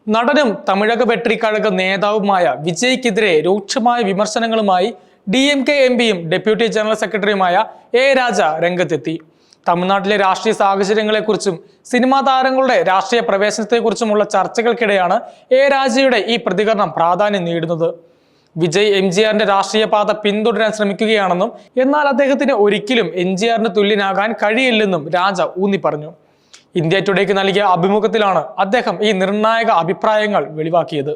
നടനും തമിഴക വെട്രിക്കഴക നേതാവുമായ വിജയ്ക്കെതിരെ രൂക്ഷമായ വിമർശനങ്ങളുമായി DMK എംപിയും ഡെപ്യൂട്ടി ജനറൽ സെക്രട്ടറിയുമായ എ രാജ രംഗത്തെത്തി. തമിഴ്നാട്ടിലെ രാഷ്ട്രീയ സാഹചര്യങ്ങളെക്കുറിച്ചും സിനിമാ താരങ്ങളുടെ രാഷ്ട്രീയ പ്രവേശനത്തെക്കുറിച്ചുമുള്ള ചർച്ചകൾക്കിടെയാണ് എ രാജയുടെ ഈ പ്രതികരണം പ്രാധാന്യം നേടുന്നത്. വിജയ് MGRന്റെ രാഷ്ട്രീയ പാത പിന്തുടരാൻ ശ്രമിക്കുകയാണെന്നും എന്നാൽ അദ്ദേഹത്തിന് ഒരിക്കലും MGRന് തുല്യനാകാൻ കഴിയില്ലെന്നും രാജ ഊന്നി പറഞ്ഞു. ഇന്ത്യ ടുഡേക്ക് നൽകിയ അഭിമുഖത്തിലാണ് അദ്ദേഹം ഈ നിർണായക അഭിപ്രായങ്ങൾ വെളിവാക്കിയത്.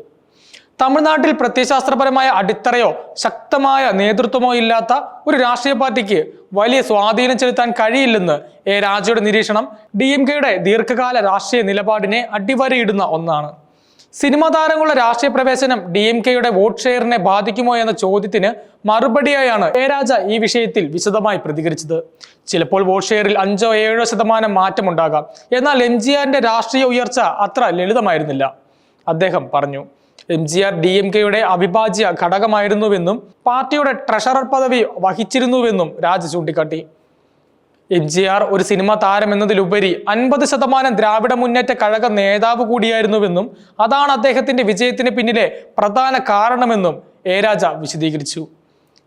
തമിഴ്നാട്ടിൽ പ്രത്യയശാസ്ത്രപരമായ അടിത്തറയോ ശക്തമായ നേതൃത്വമോ ഇല്ലാത്ത ഒരു രാഷ്ട്രീയ പാർട്ടിക്ക് വലിയ സ്വാധീനം ചെലുത്താൻ കഴിയില്ലെന്ന് എ രാജയുടെ നിരീക്ഷണം DMKയുടെ ദീർഘകാല രാഷ്ട്രീയ നിലപാടിനെ അടിവരയിടുന്ന ഒന്നാണ്. സിനിമാ താരങ്ങളുടെ രാഷ്ട്രീയ പ്രവേശനം DMKയുടെ വോട്ട് ഷെയറിനെ ബാധിക്കുമോ എന്ന ചോദ്യത്തിന് മറുപടിയായാണ് എ രാജ ഈ വിഷയത്തിൽ വിശദമായി പ്രതികരിച്ചത്. ചിലപ്പോൾ വോട്ട് ഷെയറിൽ 5-7% മാറ്റമുണ്ടാകാം, എന്നാൽ MGRന്റെ രാഷ്ട്രീയ ഉയർച്ച അത്ര ലളിതമായിരുന്നില്ല. അദ്ദേഹം പറഞ്ഞു, MGR DMKയുടെ അവിഭാജ്യ ഘടകമായിരുന്നുവെന്നും പാർട്ടിയുടെ ട്രഷറർ പദവി വഹിച്ചിരുന്നുവെന്നും രാജ ചൂണ്ടിക്കാട്ടി. MGR ഒരു സിനിമാ താരം എന്നതിലുപരി 50% ദ്രാവിഡ മുന്നേറ്റ കഴക നേതാവ് കൂടിയായിരുന്നുവെന്നും അതാണ് അദ്ദേഹത്തിന്റെ വിജയത്തിന് പിന്നിലെ പ്രധാന കാരണമെന്നും എ രാജ വിശദീകരിച്ചു.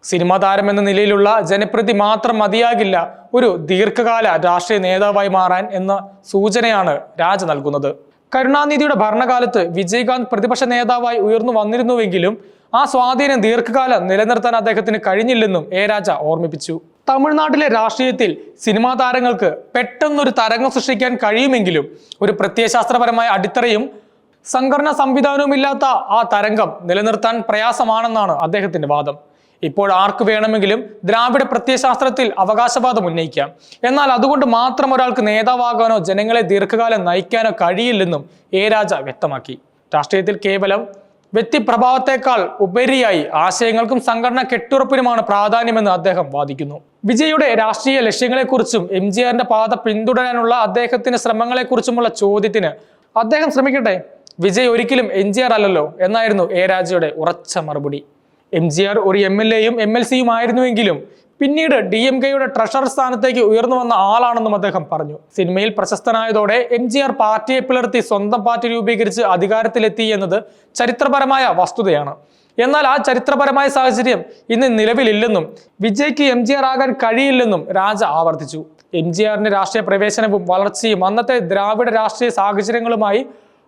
സിനിമാ താരം എന്ന നിലയിലുള്ള ജനപ്രീതി മാത്രം മതിയാകില്ല ഒരു ദീർഘകാല രാഷ്ട്രീയ നേതാവായി മാറാൻ എന്ന സൂചനയാണ് രാജ നൽകുന്നത്. കരുണാനിധിയുടെ ഭരണകാലത്ത് വിജയകാന്ത് പ്രതിപക്ഷ നേതാവായി ഉയർന്നു വന്നിരുന്നുവെങ്കിലും ആ സ്വാധീനം ദീർഘകാലം നിലനിർത്താൻ അദ്ദേഹത്തിന് കഴിഞ്ഞില്ലെന്നും എ രാജ ഓർമ്മിപ്പിച്ചു. തമിഴ്നാട്ടിലെ രാഷ്ട്രീയത്തിൽ സിനിമാ താരങ്ങൾക്ക് പെട്ടെന്നൊരു തരംഗം സൃഷ്ടിക്കാൻ കഴിയുമെങ്കിലും ഒരു പ്രത്യയശാസ്ത്രപരമായ അടിത്തറയും സംഘടനാ സംവിധാനവും ഇല്ലാത്ത ആ തരംഗം നിലനിർത്താൻ പ്രയാസമാണെന്നാണ് അദ്ദേഹത്തിന്റെ വാദം. ഇപ്പോൾ ആർക്ക് വേണമെങ്കിലും ദ്രാവിഡ പ്രത്യയശാസ്ത്രത്തിൽ അവകാശവാദം ഉന്നയിക്കാം, എന്നാൽ അതുകൊണ്ട് മാത്രം ഒരാൾക്ക് നേതാവാകാനോ ജനങ്ങളെ ദീർഘകാലം നയിക്കാനോ കഴിയില്ലെന്നും എ രാജ വ്യക്തമാക്കി. രാഷ്ട്രീയത്തിൽ കേവലം വ്യക്തിപ്രഭാവത്തെക്കാൾ ഉപരിയായി ആശയങ്ങൾക്കും സംഘടനാ കെട്ടുറപ്പിനുമാണ് പ്രാധാന്യമെന്ന് അദ്ദേഹം വാദിക്കുന്നു. വിജയുടെ രാഷ്ട്രീയ ലക്ഷ്യങ്ങളെക്കുറിച്ചും MGRന്റെ പാത പിന്തുടരാനുള്ള അദ്ദേഹത്തിന്റെ ശ്രമങ്ങളെക്കുറിച്ചുമുള്ള ചോദ്യത്തിന് അദ്ദേഹം ശ്രമിക്കട്ടെ, വിജയ് ഒരിക്കലും MGR അല്ലല്ലോ എന്നായിരുന്നു എ രാജയുടെ ഉറച്ച മറുപടി. MGR ഒരു MLAയും MLCയും ആയിരുന്നുവെങ്കിലും പിന്നീട് DMKയുടെ ട്രഷറർ സ്ഥാനത്തേക്ക് ഉയർന്നു വന്ന ആളാണെന്നും അദ്ദേഹം പറഞ്ഞു. സിനിമയിൽ പ്രശസ്തനായതോടെ MGR പാർട്ടിയെ പിളർത്തി സ്വന്തം പാർട്ടി രൂപീകരിച്ച് അധികാരത്തിലെത്തി എന്നത് ചരിത്രപരമായ വസ്തുതയാണ്. എന്നാൽ ആ ചരിത്രപരമായ സാഹചര്യം ഇന്ന് നിലവിലില്ലെന്നും വിജയ്ക്ക് MGR ആകാൻ കഴിയില്ലെന്നും രാജ ആവർത്തിച്ചു. MGRന്റെ രാഷ്ട്രീയ പ്രവേശനവും വളർച്ചയും അന്നത്തെ ദ്രാവിഡ രാഷ്ട്രീയ സാഹചര്യങ്ങളുമായി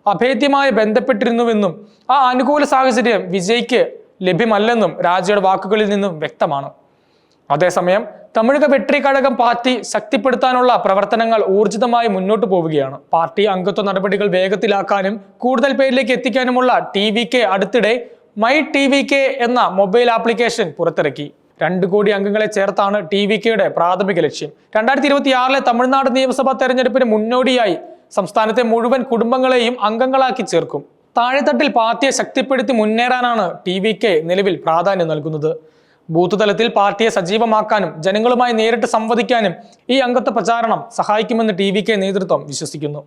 അഭേദ്യമായി ബന്ധപ്പെട്ടിരുന്നുവെന്നും ആ അനുകൂല സാഹചര്യം വിജയ്ക്ക് ലഭ്യമല്ലെന്നും രാജയുടെ വാക്കുകളിൽ നിന്നും വ്യക്തമാണ്. അതേസമയം തമിഴക വെട്രിക്കഴകം പാർട്ടി ശക്തിപ്പെടുത്താനുള്ള പ്രവർത്തനങ്ങൾ ഊർജിതമായി മുന്നോട്ട് പോവുകയാണ്. പാർട്ടി അംഗത്വ നടപടികൾ വേഗത്തിലാക്കാനും കൂടുതൽ പേരിലേക്ക് എത്തിക്കാനുമുള്ള TVK അടുത്തിടെ മൈ TVK എന്ന മൊബൈൽ ആപ്ലിക്കേഷൻ പുറത്തിറക്കി. 2 കോടി അംഗങ്ങളെ ചേർത്താണ് TVKയുടെ പ്രാഥമിക ലക്ഷ്യം. 2026 തമിഴ്നാട് നിയമസഭാ തെരഞ്ഞെടുപ്പിന് മുന്നോടിയായി സംസ്ഥാനത്തെ മുഴുവൻ കുടുംബങ്ങളെയും അംഗങ്ങളാക്കി ചേർക്കും. താഴെത്തട്ടിൽ പാർട്ടിയെ ശക്തിപ്പെടുത്തി മുന്നേറാനാണ് TVK നിലവിൽ പ്രാധാന്യം നൽകുന്നത്. ബൂത്ത് തലത്തിൽ പാർട്ടിയെ സജീവമാക്കാനും ജനങ്ങളുമായി നേരിട്ട് സംവദിക്കാനും ഈ അംഗത്വ പ്രചാരണം സഹായിക്കുമെന്ന് TVK നേതൃത്വം വിശ്വസിക്കുന്നു.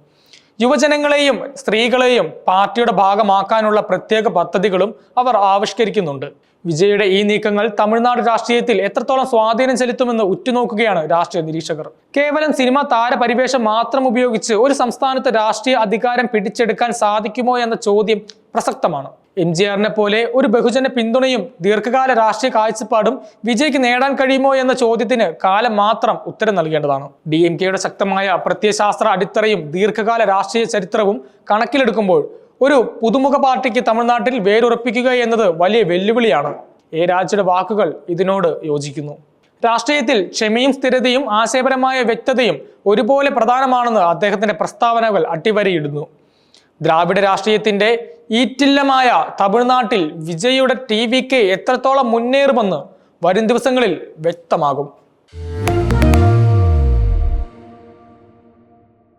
യുവജനങ്ങളെയും സ്ത്രീകളെയും പാർട്ടിയുടെ ഭാഗമാക്കാനുള്ള പ്രത്യേക പദ്ധതികളും അവർ ആവിഷ്കരിക്കുന്നുണ്ട്. വിജയുടെ ഈ നീക്കങ്ങൾ തമിഴ്നാട് രാഷ്ട്രീയത്തിൽ എത്രത്തോളം സ്വാധീനം ചെലുത്തുമെന്ന് ഉറ്റുനോക്കുകയാണ് രാഷ്ട്രീയ നിരീക്ഷകർ. കേവലം സിനിമാ താരപരിവേഷം മാത്രം ഉപയോഗിച്ച് ഒരു സംസ്ഥാനത്ത് രാഷ്ട്രീയ അധികാരം പിടിച്ചെടുക്കാൻ സാധിക്കുമോ എന്ന ചോദ്യം പ്രസക്തമാണ്. MGRനെ പോലെ ഒരു ബഹുജന പിന്തുണയും ദീർഘകാല രാഷ്ട്രീയ കാഴ്ചപ്പാടും വിജയ്ക്ക് നേടാൻ കഴിയുമോ എന്ന ചോദ്യത്തിന് കാലം മാത്രം ഉത്തരം നൽകേണ്ടതാണ്. DMKയുടെ ശക്തമായ പ്രത്യയശാസ്ത്ര അടിത്തറയും ദീർഘകാല രാഷ്ട്രീയ ചരിത്രവും കണക്കിലെടുക്കുമ്പോൾ ഒരു പുതുമുഖ പാർട്ടിക്ക് തമിഴ്നാട്ടിൽ വേരുറപ്പിക്കുക എന്നത് വലിയ വെല്ലുവിളിയാണ്. എ രാജയുടെ വാക്കുകൾ ഇതിനോട് യോജിക്കുന്നു. രാഷ്ട്രീയത്തിൽ ക്ഷമയും സ്ഥിരതയും ആശയപരമായ വ്യക്തതയും ഒരുപോലെ പ്രധാനമാണെന്ന് അദ്ദേഹത്തിന്റെ പ്രസ്താവനകൾ അട്ടിവരയിടുന്നു. ദ്രാവിഡ രാഷ്ട്രീയത്തിന്റെ ഈറ്റില്ലമായ തമിഴ്നാട്ടിൽ വിജയുടെ TVK എത്രത്തോളം മുന്നേറുമെന്ന് വരും ദിവസങ്ങളിൽ വ്യക്തമാകും.